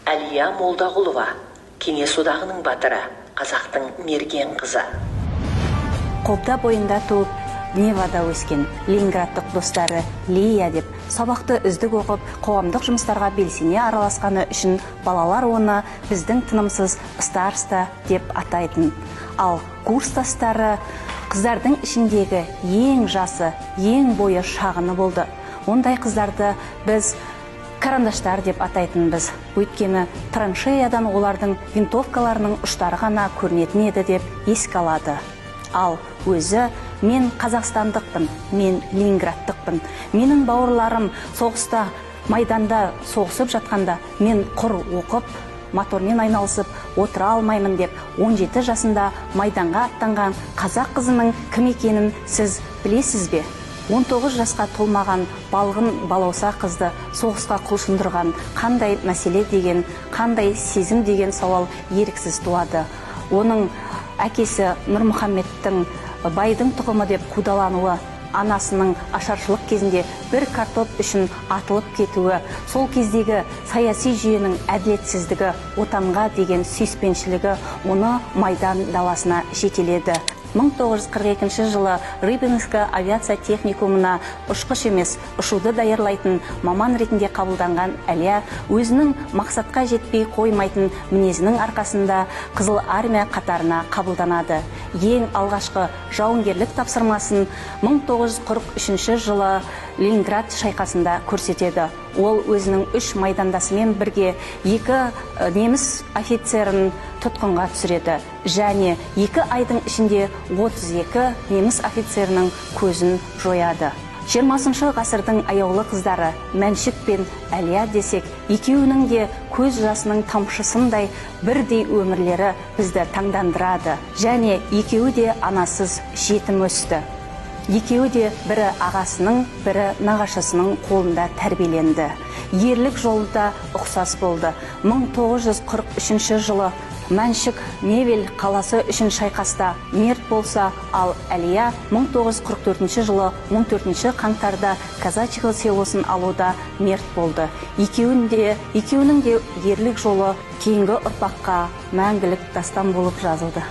Әлия Молдағұлова, Кеңес одағының батыры, қазақтың мерген қызы. Қобда бойында туып, Невада өскен Ленинградтық достары Лия деп сабақты үздік оқып, қоғамдық жұмыстарға белсене араласқаны үшін балалар оны біздің тынымсыз староста деп атайтын. Ал курстастары қыздардың ішіндегі ең жасы, ең бойы шағыны болды. Ондай қыздарды біз карандаштар деп атайтынбыз. Өйткені траншеядан олардың винтовкаларының ұштары ғана көрінетін еді деп еске алады. Ал өзі: мен қазақстандықпын, мен ленинградтықпын. Менің бауырларым соғыста, майданда соғысып жатқанда мен құр оқып, мотормен айналысып отыра алмаймын деп 17 жасында майданға аттанған қазақ қызының кім екенін сіз білесіз бе? 19 жасқа толмаған балғын балауса қызды соғысқа құлшындырған қандай мәселе деген, қандай сезім деген сауал еріксіз туады. Оның әкесі Нұрмұхаммедтің байдың тұқымы деп қудалануы, анасының ашаршылық кезінде бір картоп үшін атылып кетуі, сол кездегі саяси жүйенің әділетсіздігі, отанға деген сүйіспеншілігі оны майдан даласына жетеледі. 1942 жылы Рыбинская авиация техникумына ұшқыш емес, ұшуды даярлайтын маман ретінде қабылданған Әлия өзінің мақсатқа жетпей қоймайтын мінезінің арқасында Қызыл армия қатарына қабылданады. Ең алғашқы жауынгерлік тапсырмасын 1943 жылы Ленинград шайқасында көрсетеді. Ол өзінің 3 майдандасымен бірге 2 неміс офицерін тұтқынға түсіреді және 2 айдың ішінде 32 неміс офицерінің көзін жояды. 20 ғасырдың аяулы қыздары Мәншік пен Әлия десек, екеуінің де көз жасының тамшысындай бірдей өмірлері бізді таңдандырады. Және екеуі де анасыз жетім өсті. Екеуі де бірі ағасының, бірі нағашысының қолында тәрбиеленді. Ерлік жолы да ұқсас болды. 1943 жылы Мәншік Невель қаласы үшін шайқаста мерт болса, ал Әлия 1944 жылы 14 қаңтарда Казачье селосын алуда мерт болды. Екеуінің де ерлік жолы кейінгі ұрпаққа мәңгілік дастан болып жазылды.